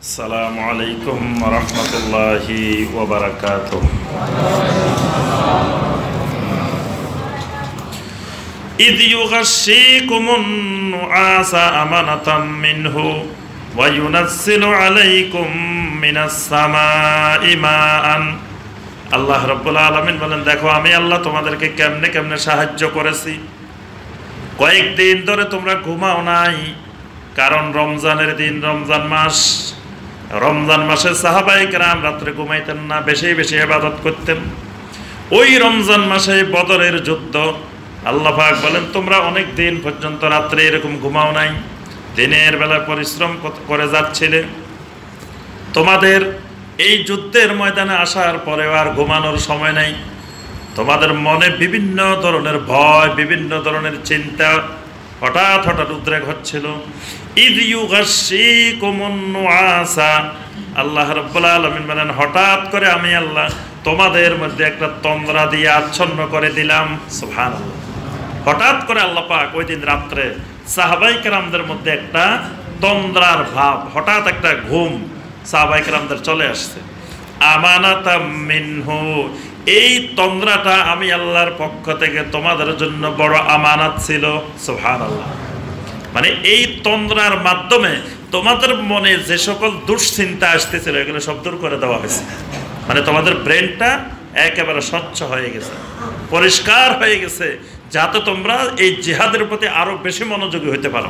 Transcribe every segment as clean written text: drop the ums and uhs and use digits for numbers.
আসসালামু আলাইকুম ওয়া রাহমাতুল্লাহি ওয়া বারাকাতুহু। ইয ইউগাশশীকুমুন নুআসা আমানাতাম মিনহু ওয়া ইউনাজ্জিলু আলাইকুম মিনাস সামাই মাআন। আল্লাহ রাব্বুল আলামিন বলেন, দেখো আমি আল্লাহ তোমাদেরকে কেমনে কেমনে সাহায্য করেছি। কয়েকদিন ধরে তোমরা ঘুমাও নাই, কারণ রমজানের দিন, রমজান মাসে সাহাবায়ে কেরাম রাত্রে ঘুমাইতেন না, বেশি বেশি ইবাদত করতেন। ওই রমজান মাসে বদরের যুদ্ধ, আল্লাহ পাক বলেন তোমরা অনেক দিন পর্যন্ত রাত্রে এরকম ঘুমাও নাই, দিনের বেলা পরিশ্রম করে যাচ্ছিলে। তোমাদের এই যুদ্ধের ময়দানে আসার পরেও আর ঘুমানোর সময় নাই। তোমাদের মনে বিভিন্ন ধরনের ভয়, বিভিন্ন ধরনের চিন্তা, হঠাৎ হঠাৎ উদ্রেক হচ্ছিল। ইয ইউগাশশীকুমুন নুআসা, আল্লাহ রাব্বুল আলামিন বলেন হঠাৎ করে আমি আল্লাহ তোমাদের মধ্যে একটা তন্দ্রা দিয়ে আচ্ছন্ন করে দিলাম। সুবহানাল্লাহ। হঠাৎ করে আল্লাহ পাক ওই দিন রাত্রে সাহাবায়ে কেরামদের মধ্যে একটা তন্দ্রার ভাব, হঠাৎ একটা ঘুম সাহাবায়ে কেরামদের চলে আসছে। আমানাতাম মিনহু, এই তন্দ্রাটা আমি আল্লাহর পক্ষ থেকে তোমাদের জন্য বড় আমানত ছিল। সুবহানাল্লাহ। মানে এই তন্দ্রার মাধ্যমে তোমাদের মনে যে সকল দুশ্চিন্তা আসতেছিল এগুলো সব দূর করে দেওয়া হয়েছে। মানে তোমাদের ব্রেনটা একেবারে স্বচ্ছ হয়ে গেছে, পরিষ্কার হয়ে গেছে, যাতে তোমরা এই জিহাদের প্রতি আরো বেশি মনোযোগী হতে পারো।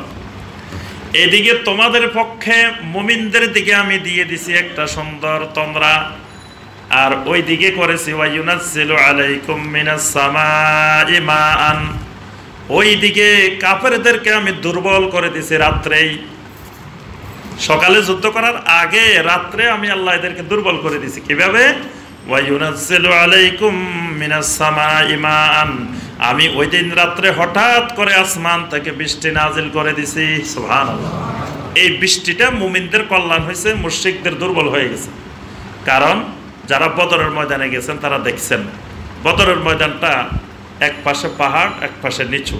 এদিকে তোমাদের পক্ষে মুমিনদের দিকে আমি দিয়ে দিছি একটা সুন্দর তন্দ্রা, আর ওই দিকে করেছি ওয়া ইউনাজ্জিলু আলাইকুম মিনাস সামাই মাআন। ওই দিকে কাফেরদেরকে আমি দুর্বল করে দিছি রাত্রেই। সকালে যুদ্ধ করার আগে রাত্রে আমি আল্লাহ এদেরকে দুর্বল করে দিছি। কিভাবে? ওয়া ইউনাজ্জিলু আলাইকুম মিনাস সামাই মাআন, আমি ওই দিন রাত্রে হঠাৎ করে আসমান থেকে বৃষ্টি নাজিল করে দিছি। সুবহানাল্লাহ। এই বৃষ্টিটা মুমিনদের কল্যাণ হয়েছে, মুশরিকদের দুর্বল হয়ে গেছে। কারণ যারা বদরের ময়দানে গেছেন তারা দেখছেন বদরের ময়দানটা এক পাশে পাহাড়, এক পাশে নিচু।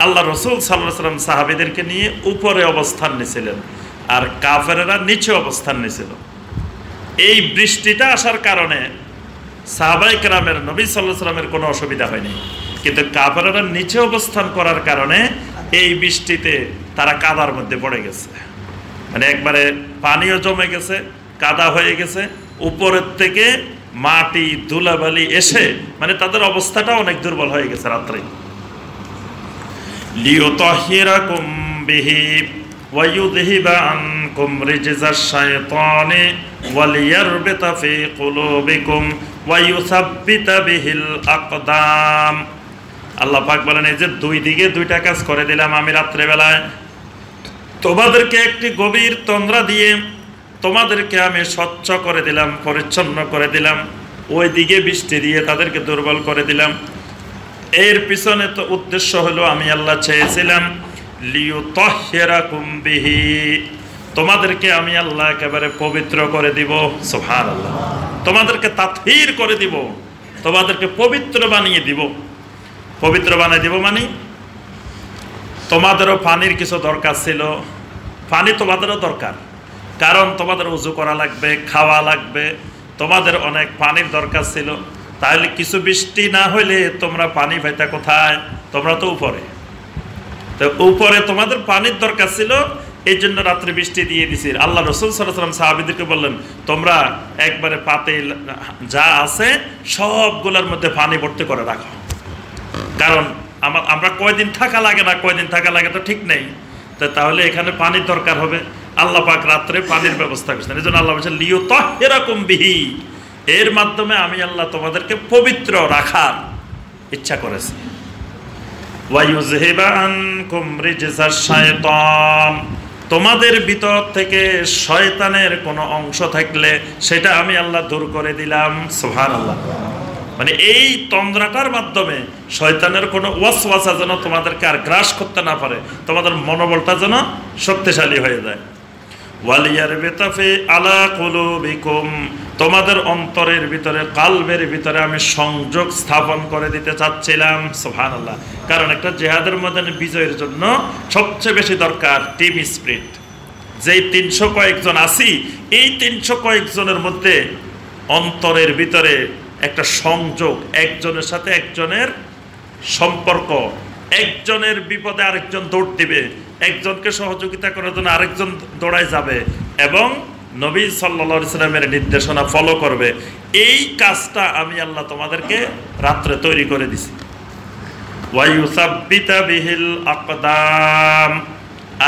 আল্লাহ রসুল সাল্লাল্লাহু আলাইহি ওয়াসাল্লাম সাহাবীদেরকে নিয়ে উপরে অবস্থান নিয়েছিলেন, আর কাফেরেরা নিচে অবস্থান নিয়েছিল। এই বৃষ্টিটা আসার কারণে সাহাবায়ে কেরামের, নবী সাল্লাল্লাহু আলাইহি ওয়াসাল্লামের কোনো অসুবিধা হয়নি, কিন্তু কাফেরেরা নিচে অবস্থান করার কারণে এই বৃষ্টিতে তারা কাদার মধ্যে পড়ে গেছে। মানে একবারে পানিও জমে গেছে, কাদা হয়ে গেছে, উপরের থেকে মাটি ধুলাবালি এসে মানে তাদের অবস্থাটা অনেক দুর্বল হয়ে গেছে রাত্রে। লিয়ুতাহহিরাকুম বিহি ওয়া ইউযহিবা আনকুম রিজজাশ শাইতানি ওয়া লিয়ারবিতা ফি কুলুবিকুম ওয়া ইউসাব্বিতা বিহিল আকদাম। আল্লাহ পাক বলেন এই যে দুই দিকে দুইটা কাজ করে দিলাম আমি রাত্রে বেলায়, তোমাদেরকে একটি গভীর তন্দ্রা দিয়ে তোমাদেরকে আমি স্বচ্ছ করে দিলাম, পরিচ্ছন্ন করে দিলাম, ওই দিকে বৃষ্টি দিয়ে তাদেরকে দুর্বল করে দিলাম। এর পিছনে তো উদ্দেশ্য হলো আমি আল্লাহ চেয়েছিলাম লিয়ুতাহহিরাকুম বিহি, তোমাদেরকে আমি আল্লাহ একেবারে পবিত্র করে দিব। সুবহানাল্লাহ। তোমাদেরকে তাতহীর করে দিব, তোমাদেরকে পবিত্র বানিয়ে দিব। পবিত্র বানিয়ে দিব মানে তোমাদেরও পানির কিছু দরকার ছিল, পানি তোমাদেরও দরকার, কারণ তোমাদের ওযু করা লাগবে, খাওয়া লাগবে, তোমাদের অনেক পানির দরকার ছিল। তাহলে কিছু বৃষ্টি না হইলে তোমরা পানি পাইতা কোথায়? তোমরা তো উপরে, তো উপরে তোমাদের পানির দরকার ছিল, এই জন্য রাত্রে বৃষ্টি দিয়ে দিছি। আল্লাহ রাসূল সাল্লাল্লাহু আলাইহি ওয়াসাল্লাম সাহাবীদেরকে বললেন তোমরা একবারে পাতে যা আছে সবগুলোর মধ্যে পানি ভর্তি করে রাখো, কারণ আমরা কয়দিন থাকা লাগে না, কয়দিন থাকা লাগে তো ঠিক নেই, তাহলে এখানে পানির দরকার হবে। আল্লাহ পাক রাত্রে পানির ব্যবস্থা করেছেন। এই জন্য আল্লাহ বলছেন লিয়ুতাহহিরাকুম বিহি, এর মাধ্যমে আমি আল্লাহ তোমাদেরকে পবিত্র রাখার ইচ্ছা করেছি। ওয়া ইউযহিবা আনকুম রিজজাশ শাইতান, তোমাদের ভিতর থেকে শয়তানের কোনো অংশ থাকলে সেটা আমি আল্লাহ দূর করে দিলাম। সুবহানাল্লাহ। মানে এই তন্দ্রাটার মাধ্যমে শয়তানের কোনো ওয়াসওয়াসা যেন তোমাদেরকে আর গ্রাস করতে না পারে, তোমাদের মনোবলটা যেন শক্তিশালী হয়ে যায়। ওয়ালিয়ারবিতা ফি আলা কুলুবিকুম, তোমাদের অন্তরের ভিতরে, কালবের ভিতরে আমি সংযোগ স্থাপন করে দিতে চাচ্ছিলাম। সুবহানাল্লাহ। কারণ একটা জিহাদের ময়দানে বিজয়ের জন্য সবচেয়ে বেশি দরকার টিম স্পিরিট। যেই 300 কয়েকজন আছি, এই 300 কয়েকজনের মধ্যে অন্তরের ভিতরে একটা সংযোগ, একজনের সাথে একজনের সম্পর্ক, একজনের বিপদে আরেকজন দৌড় দিবে, একজনকে সহযোগিতা করার জন্য আরেকজন দৌড়ায় যাবে এবং নবী সাল্লাল্লাহু আলাইহি সাল্লামের নির্দেশনা ফলো করবে। এই কাজটা আমি আল্লাহ তোমাদেরকে রাত্রে তৈরি করে দিছি। ওয়ায়ুসাব্বিতা বিহিল আকদাম,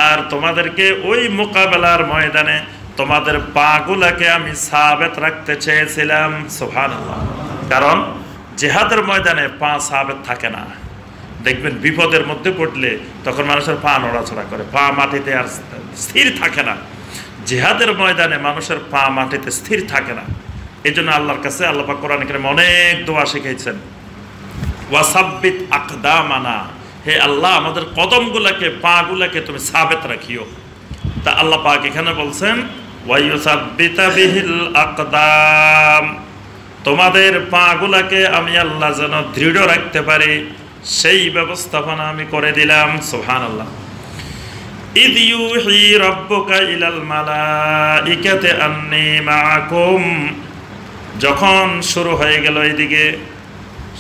আর তোমাদেরকে ওই মোকাবেলার ময়দানে তোমাদের পাগুলাকে আমি সাবেত রাখতে চেয়েছিলাম। সুবহানাল্লাহ। কারণ জিহাদের ময়দানে পা সাবেত থাকে না। দেখবেন বিপদের মধ্যে পড়লে তখন মানুষের পা নড়াচড়া করে, পা মাটিতে আর স্থির থাকে না। জিহাদের ময়দানে মানুষের পা মাটিতে স্থির থাকে না। এই জন্য আল্লাহর কাছে আল্লাহ পাক কোরআনে কারিমে অনেক দোয়া শিখাইছেন, ওয়াসাব্বিত আকদামানা, হে আল্লাহ আমাদের কদমগুলাকে, পাগুলাকে তুমি সাবেত রাখিও। তা আল্লাহ পাক এখানে বলছেন ওয়ায়ুসাব্বিতা বিহিল আকদাম, তোমাদের পাগুলাকে আমি আল্লাহ যেন দৃঢ় রাখতে পারি সেই ব্যবস্থাপনা আমি করে দিলাম। সুবহানাল্লাহ। ইদ ইউহি রাব্বুকা ইলাল মালাইকাতি আন্নী মাআকুম, যখন শুরু হয়ে গেল এইদিকে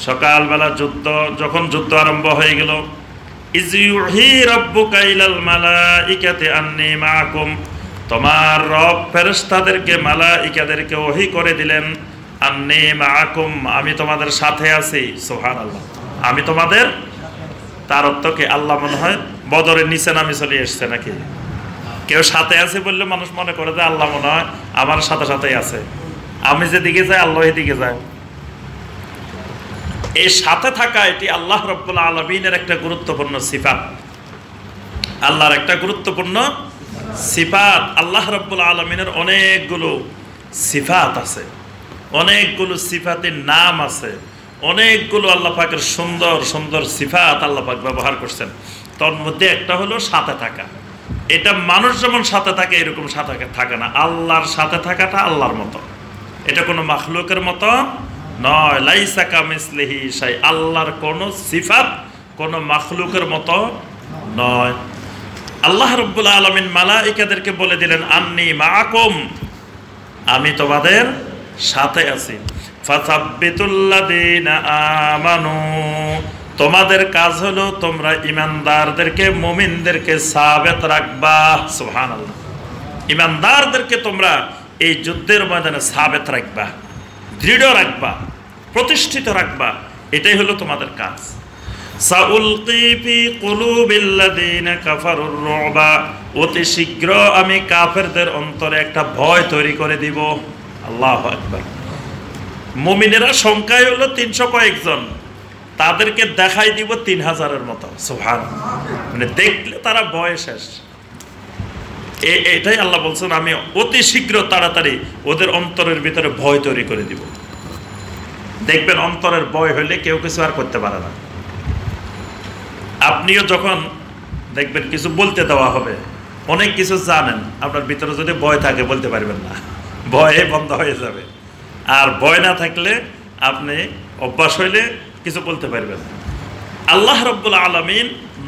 সকালবেলা যুদ্ধ, যখন যুদ্ধ আরম্ভ হয়ে গেল, ইজ ইউহি রাব্বুকা ইলাল মালাইকাতি আন্নী মাআকুম, তোমার রব ফেরেশতাদেরকে, মালাইকাদেরকে ওহী করে দিলেন, আন্নী মাআকুম, আমি তোমাদের সাথে আছি। সুবহানাল্লাহ। আমি তোমাদের, তার অর্থ কি আল্লাহ মনে হয় বদরের নিচে নামে চলে এসছে নাকি? কেউ সাথে আছে বললে মানুষ মনে করে যে আল্লাহ মনে হয় আমার সাথে সাথেই আছে, আমি যেদিকে যাই আল্লাহ এদিকে যায়। এই সাথে থাকা এটি আল্লাহ রাব্বুল আলামিনের একটা গুরুত্বপূর্ণ সিফাত, আল্লাহর একটা গুরুত্বপূর্ণ সিফাত। আল্লাহ রাব্বুল আলামিনের অনেকগুলো সিফাত আছে, অনেকগুলো সিফাতের নাম আছে, অনেকগুলো আল্লাহ পাকের সুন্দর সুন্দর সিফাত আল্লাহ পাক ব্যবহার করছেন। তার মধ্যে একটা হলো সাথে থাকা। এটা মানুষ যেমন সাথে থাকে এরকম সাথে থাকে না, আল্লাহর সাথে থাকাটা আল্লাহর মতো, এটা কোনো মাখলুকের মতো নয়। লাইসা কামিসলিহি শাই, আল্লাহর কোনো সিফাত কোনো মাখলুকের মতো নয়। আল্লাহ রাব্বুল আলামিন মালাইকাদেরকে বলে দিলেন আন্নী মাআকুম, আমি তোমাদের সাথে আছি। ফাসাব্বিতুল্লাযীনা আমানু, তোমাদের কাজ হলো তোমরা ঈমানদারদেরকে, মুমিনদেরকে সাবেত রাখবা। সুবহানাল্লাহ। ঈমানদারদেরকে তোমরা এই যুদ্ধের ময়দানে সাবেত রাখবা, দৃঢ় রাখবা, প্রতিষ্ঠিত রাখবা, এটাই হলো তোমাদের কাজ। সাউলকি ফি কুলুবিল্লাযীনা কাফারুর রুবা, অতি শীঘ্র আমি কাফেরদের অন্তরে একটা ভয় তৈরি করে দিব। আল্লাহু আকবার। মুমিনেরা সংখ্যায় হলো 300 কয়েকজন, তাদেরকে দেখাই দিব 3000-এর মতো। সুবহানাল্লাহ। মানে দেখলে তারা ভয় শেষ। এটাই আল্লাহ বলছেন আমি অতি শীঘ্র তাড়াতাড়ি ওদের অন্তরের ভিতরে ভয় তৈরি করে দিব। দেখবেন অন্তরের ভয় হইলে কেউ কিছু আর করতে পারে না। আপনিও যখন দেখবেন কিছু বলতে দেওয়া হবে, অনেক কিছু জানেন, আপনার ভিতরে যদি ভয় থাকে বলতে পারবেন না, ভয়ে বন্ধ হয়ে যাবে। আর ভয় না থাকলে আপনি অভ্যাস হইলে কিছু বলতে পারবেন। আল্লাহ রাব্বুল আলামিন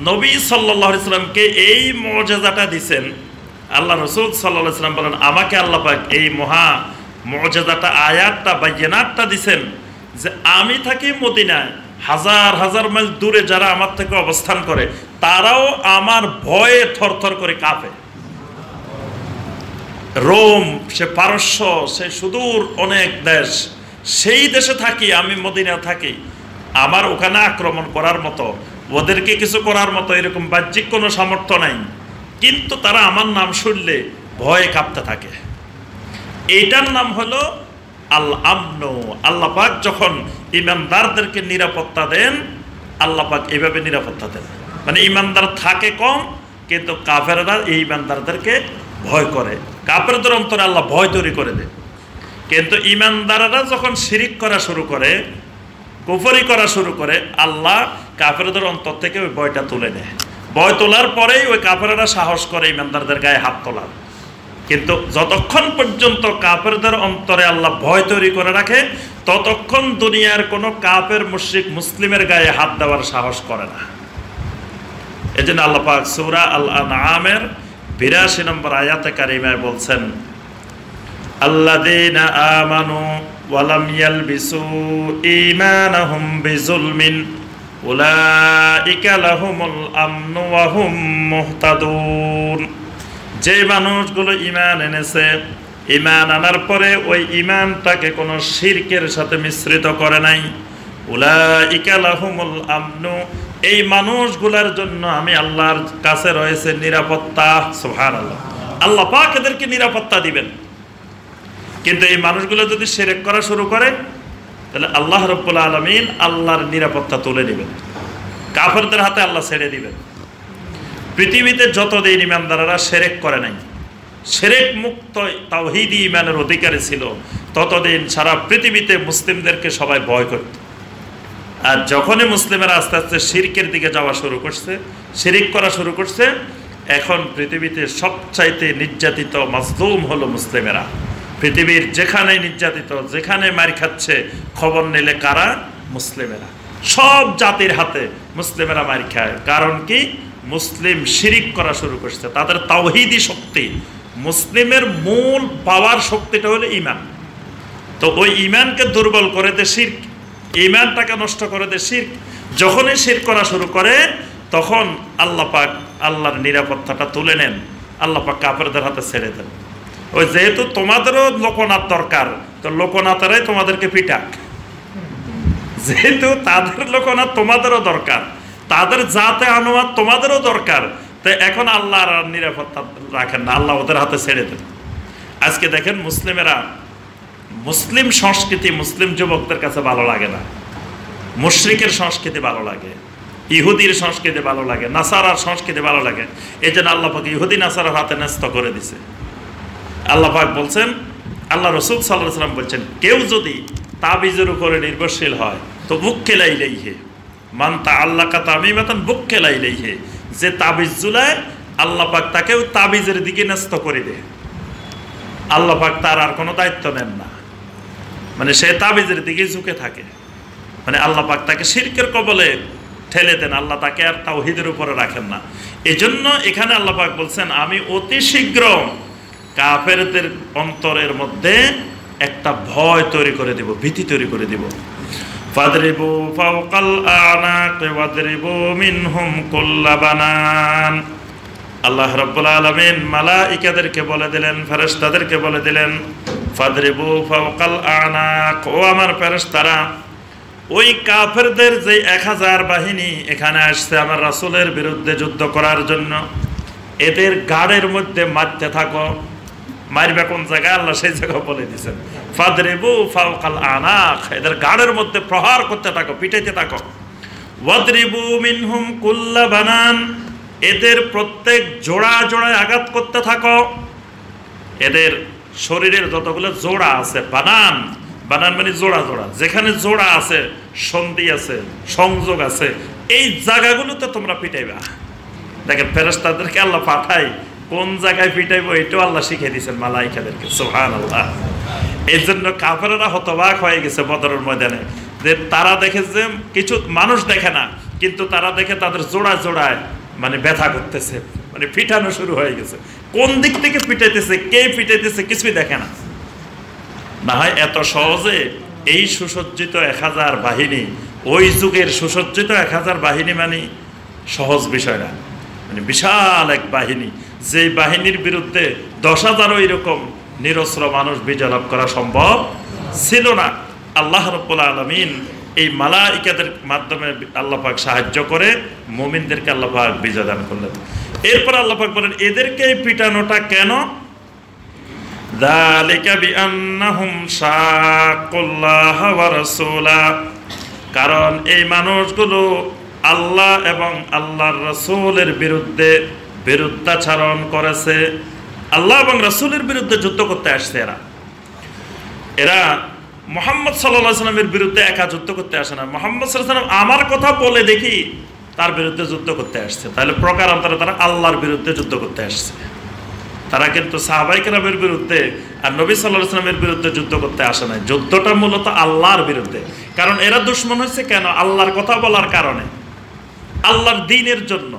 নবী সাল্লাল্লাহু আলাইহি সাল্লামকে এই মুআজিজাটা দিবেন। আল্লাহ রাসূল সাল্লাল্লাহু আলাইহি সাল্লাম বলেন আমাকে আল্লাহ পাক এই মহা মুআজিজাটা, আয়াতটা, বায়ানাতটা দিবেন যে আমি থাকি মদিনায়, হাজার হাজার মাইল দূরে যারা আমার থেকে অবস্থান করে তারাও আমার ভয়ে থরথর করে কাঁপে। রোম, সে পারস্য, সে সুদূর অনেক দেশ, সেই দেশে থাকি আমি, মদিনা থাকি, আমার ওখানে আক্রমণ করার মতো, ওদেরকে কিছু করার মতো এরকম বাহ্যিক কোনো সামর্থ্য নাই, কিন্তু তারা আমার নাম শুনলে ভয়ে কাঁপতে থাকে। এইটার নাম হলো আল-আমন। আল্লাহ পাক যখন ঈমানদারদেরকে নিরাপত্তা দেন, আল্লাহ পাক এইভাবে নিরাপত্তা দেন। মানে ঈমানদার থাকে কম, কিন্তু কাফেররা এই ঈমানদারদেরকে ভয় করে, কাফেরদের অন্তরে আল্লাহ ভয় তৈরি করে দেয়। কিন্তু ঈমানদাররা যখন শিরিক করা শুরু করে, কুফরি করা শুরু করে, আল্লাহ কাফেরদের অন্তর থেকে ওই ভয়টা তুলে নেয়। ভয় তোলার পরেই ওই কাফেররা সাহস করে ঈমানদারদের গায়ে হাত তোলার। কিন্তু যতক্ষণ পর্যন্ত কাফেরদের অন্তরে আল্লাহ ভয় তৈরি করে রাখে, ততক্ষণ দুনিয়ার কোনো কাফের মুশরিক মুসলিমের গায়ে হাত দেওয়ার সাহস করে না। এই জন্য আল্লাহ পাক সূরা আল-আনআমের 82 নম্বর আয়াতে কারিমায় বলছেন, আল্লাযীনা আমানু ওয়া লাম ইয়ালবিসু ঈমানাহুম বিযুলমিন উলাইকা লাহুমুল আমনু ওয়া হুম মুহতাদুন। যে মানুষগুলো ঈমান এনেছে, ঈমান আনার পরে ওই ঈমানটাকে কোনো শিরকের সাথে মিশ্রিত করে নাই, উলাইকা লাহুমুল আমনু, এই মানুষগুলোর জন্য আমি আল্লাহর কাছে রয়েছে নিরাপত্তা। সুবহানাল্লাহ, আল্লাহ পাক এদেরকে নিরাপত্তা দিবেন। কিন্তু এই মানুষগুলো যদি শিরক করা শুরু করে, তাহলে আল্লাহ রাব্বুল আলামিন আল্লাহর নিরাপত্তা তুলে নেবেন, কাফেরদের হাতে আল্লাহ ছেড়ে দিবেন। পৃথিবীতে যতদিন ইমানদাররা শিরক করে নাই, শিরক মুক্ত তাওহীদি ঈমানের অধিকারী ছিল, ততদিন সারা পৃথিবীতে মুসলিমদেরকে সবাই ভয় করত। আর যখনই মুসলিমেরা আস্তে আস্তে শিরকের দিকে যাওয়া শুরু করছে, শিরক করা শুরু করছে, এখন পৃথিবীতে সবচাইতে নির্যাতিত মাজলুম হলো মুসলিমেরা। পৃথিবীর যেখানে নির্যাতিত, যেখানে মার খাচ্ছে, খবর নিলে কারা? মুসলিমেরা। সব জাতির হাতে মুসলিমেরা মার খায়। কারণ কি? মুসলিম শিরিক করা শুরু করছে। তাদের তাওহীদি শক্তি, মুসলিমের মূল পাওয়ার শক্তিটা হলো ঈমান। তো ওই ঈমানকে দুর্বল করে দে শিরক, ঈমানটাকে নষ্ট করে দে শিরক। যখনই শিরক করা শুরু করে, তখন আল্লাহ পাক আল্লাহর নিরাপত্তাটা তুলে নেন, আল্লাহ পাক কাফেরদের হাতে ছেড়ে দেন। ওই যেহেতু তোমাদেরও লোকনাথ দরকার, তো লোকনাথেরাই তোমাদেরকে পিটাক। যেহেতু তাদের লোকনাথ তোমাদেরও দরকার, তাদের জাতে আনোয়ার তোমাদেরও দরকার, তো এখন আল্লাহ আর নিরাপত্তা রাখেন না, আল্লাহ ওদের হাতে ছেড়ে দেন। আজকে দেখেন মুসলিমেরা, মুসলিম সংস্কৃতি মুসলিম যুবকদের কাছে ভালো লাগে না, মুশরিকের সংস্কৃতি ভালো লাগে, ইহুদির সংস্কৃতি ভালো লাগে, নাসারার সংস্কৃতি ভালো লাগে। এই জন্য আল্লাহ পাক ইহুদি নাসারার হাতে ন্যস্ত করে দিছে। আল্লাহ পাক বলছেন, আল্লাহ রসুল সাল্লাল্লাহু আলাইহি ওয়াসাল্লাম বলছেন, কেউ যদি তাবিজের উপরে নির্ভরশীল হয় তো বুক্কেল ইলাইহি মান তাআল্লাকা তামিমাতান বুক্কেল ইলাইহি, যে তাবিজ ঝুলায় আল্লাহ পাক তাকেও তাবিজের দিকে ন্যস্ত করে দেয়। আল্লাহ পাক তার আর কোনো দায়িত্ব নেন না, মানে সে তাবিজের দিকে ঝুঁকে থাকে। মানে আল্লাহ পাক তাকে শিরকের কবলে ঠেলে দেন, আল্লাহ তাকে আর তাওহীদের উপরে রাখেন না। এজন্য এখানে আল্লাহ পাক বলছেন, আমি অতি শীঘ্র কাফেরদের অন্তরের মধ্যে একটা ভয় তৈরি করে দিব, ভীতি তৈরি করে দিব। ফাদরিবু ফাওকাল আনাক ওয়াদরিবু মিনহুম কুল্লা বানান। আল্লাহ রাব্বুল আলামিন মালায়েকাদেরকে বলে দিলেন, ফেরেশতাদেরকে বলে দিলেন, ফাদরিবু ফাওকাল আনাক, ও আমার ফেরেশতারা, ওই কাফেরদের যে 1000 বাহিনী এখানে আসছে আমার রাসূলের বিরুদ্ধে যুদ্ধ করার জন্য, এদের গাড়ের মধ্যে মারতে থাকো। মারবে কোন জায়গায়? আল্লাহ সেই জায়গা বলে দিয়েছেন, ফাদরিবু ফাওকাল আনাক, এদের গাড়ের মধ্যে প্রহার করতে থাকো, পিটাইতে থাকো। ওয়াদরিবু মিনহুম কুল্লা বানান, এদের প্রত্যেক জোড়া জোড়ায় আঘাত করতে থাকো। এদের শরীরের যতগুলো জোড়া আছে, বানান, বানান মানে জোড়া জোড়া, যেখানে জোড়া আছে, সন্ধি আছে, সংযোগ আছে, এই জায়গাগুলোতে তোমরা পিটাইবা। দেখেন ফেরেশতাদেরকে আল্লাহ পাঠায়, কোন জায়গায় পিটাইবো এটাও আল্লাহ শিখিয়ে দিয়েছেন মালায়েকাদেরকে। সুবহানাল্লাহ। এই জন্য কাফেররা হতবাক হয়ে গেছে বদরের ময়দানে, যে তারা দেখে যে কিছু মানুষ দেখে না, কিন্তু তারা দেখে তাদের জোড়ায় জোড়ায় মানে ব্যথা করতেছে, মানে পিটানো শুরু হয়ে গেছে। কোন দিক থেকে পিটাইতেছে, কে পিটাইতেছে, কিছুই দেখে না। না হয় এত সহজে এই সুসজ্জিত 1000 বাহিনী, ওই যুগের সুসজ্জিত 1000 বাহিনী মানে সহজ বিষয় না, মানে বিশাল এক বাহিনী, যে বাহিনীর বিরুদ্ধে 10,000 এরকম নিরস্ত্র মানুষ বিজয় লাভ করা সম্ভব ছিল না। আল্লাহ রাব্বুল আলামিন এই মালায়েকাদের মাধ্যমে আল্লাহ পাক সাহায্য করে মুমিনদেরকে আল্লাহ পাক বিজয় দান করলেন। এরপর আল্লাহ পাক বলেন, এদেরকে পিটানোটা কেন? যালিকা বিআন্নাহুম শাক্কুল্লাহ ওয়া রাসূলা, কারণ এই মানুষগুলো আল্লাহ এবং আল্লাহর রাসূলের বিরুদ্ধে বিরুদ্ধাচরণ করেছে। আল্লাহ এবং রাসূলের বিরুদ্ধে যুদ্ধ করতে আসছে। এরা মুহাম্মদ সাল্লাল্লাহু আলাইহি ওয়াসাল্লামের বিরুদ্ধে একা যুদ্ধ করতে আসে না। মুহাম্মদ সাল্লাল্লাহু আলাইহি ওয়াসাল্লাম আমার কথা বলে দেখি তার বিরুদ্ধে যুদ্ধ করতে আসছে। তাহলে প্রকারান্তরে তারা আল্লাহর বিরুদ্ধে যুদ্ধ করতে আসছে। তারা কিন্তু সাহাবায়ে কেরামের বিরুদ্ধে আর নবী সাল্লাল্লাহু আলাইহি ওয়াসাল্লামের বিরুদ্ধে যুদ্ধ করতে আসে না। যুদ্ধটা মূলত আল্লাহর বিরুদ্ধে। কারণ এরা দুশমন হয়েছে কেন? আল্লাহর কথা বলার কারণে, আল্লাহর দ্বীনের জন্য।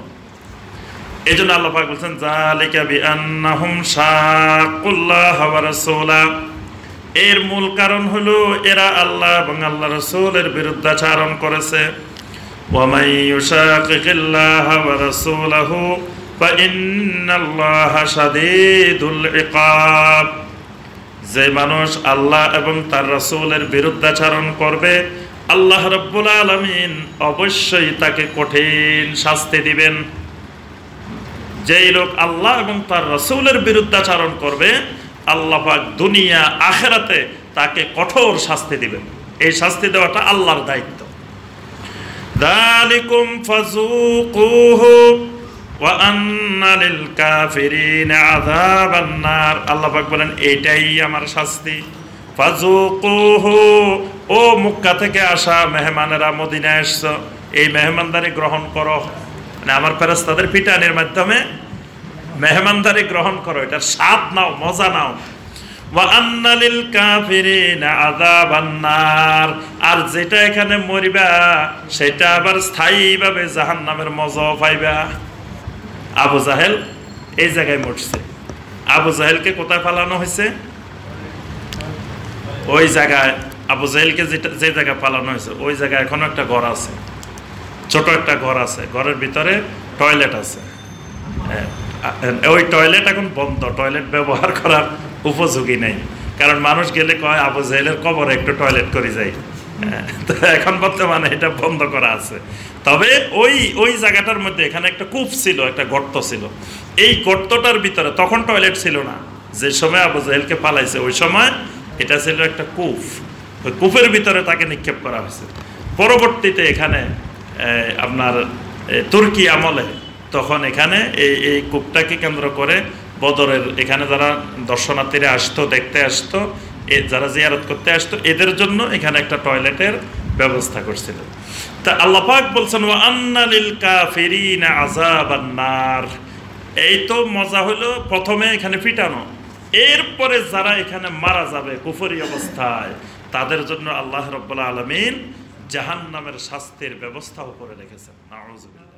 এজন্য আল্লাহ পাক বলেন যালিকা বিআন্নাহুম শাকুল্লাহ ওয়া রাসূলা, এর মূল কারণ হলো এরা আল্লাহ এবং আল্লাহর রাসূলের বিরুদ্ধাচরণ করেছে। ওয়া মান ইউশাকিকিল্লাহ ওয়া রাসূলাহু ফা ইন্নাল্লাহা শাদীদুল ইকাব, যে মানুষ আল্লাহ এবং তার রাসূলের বিরুদ্ধাচরণ করবে আল্লাহ রাব্বুল আলামিন অবশ্যই তাকে কঠিন শাস্তি দিবেন। যেই লোক আল্লাহ এবং তার রাসূলের বিরুদ্ধাচরণ করবে আল্লাহ পাক দুনিয়া আখিরাতে তাকে কঠোর শাস্তি দিবেন। এই শাস্তি দেওয়াটা আল্লাহর দায়িত্ব। যালিকুম ফাযুকুহু ওয়া আন্না লিল কাফিরিনা আযাবান নার, আল্লাহ পাক বলেন এইটাই আমার শাস্তি। ফাযুকুহু, ও মক্কা থেকে আসা মেহমানেরা, মদিনায় এসছো, এই মেহমানদারি গ্রহণ করো, মানে আমার ফেরেশতাদের পিটানির মাধ্যমে মেহমানদারি গ্রহণ করো, এটার স্বাদ নাও, মজা নাও। ওয়া আন্না লিল কাফিরিনা আযাবান নার, আর যেটা এখানে মরিবা সেটা আবার স্থায়ীভাবে জাহান্নামের মজা পাইবা। আবু জাহেল এই জায়গায় মরছে। আবু জাহেলকে কোথায় পালানো হয়েছে? ওই জায়গায় আবু জাহেলকে যে জায়গায় পালানো হয়েছে ওই জায়গায় এখনো একটা ঘর আছে, ছোট একটা ঘর আছে, ঘরের ভিতরে টয়লেট আছে। ওই টয়লেট এখন বন্ধ, টয়লেট ব্যবহার করার উপযোগী নেই, কারণ মানুষ গেলে কয় আবু জাহেলের কবরে একটু টয়লেট করে যায়। তো এখন বর্তমানে এটা বন্ধ করা আছে। তবে ওই জায়গাটার মধ্যে এখানে একটা কূপ ছিল, একটা গর্ত ছিল। এই গর্তটার ভিতরে তখন টয়লেট ছিল না, যে সময় আবু জাহেলকে পালাইছে ওই সময় এটা ছিল একটা কূপ। ওই কূপের ভিতরে তাকে নিক্ষেপ করা হয়েছে। পরবর্তীতে এখানে আপনার তুর্কি আমলে তখন এখানে এই কূপটাকে কেন্দ্র করে বদরের এখানে যারা দর্শনার্থীরা আসতো, দেখতে আসতো, যারা জিয়ারত করতে আসতো, এদের জন্য এখানে একটা টয়লেটের ব্যবস্থা করছিল। তা আল্লাহ পাক বলছেন ওয়া আন্না লিল কাফিরিনা আযাবান নার, এই তো মজা হলো প্রথমে এখানে পিটানো, এরপরে যারা এখানে মারা যাবে কুফরি অবস্থায় তাদের জন্য আল্লাহ রাব্বুল আলামিন জাহান্নামের শাস্তির ব্যবস্থাও করে রেখেছেন। নাউযুবিল্লাহ।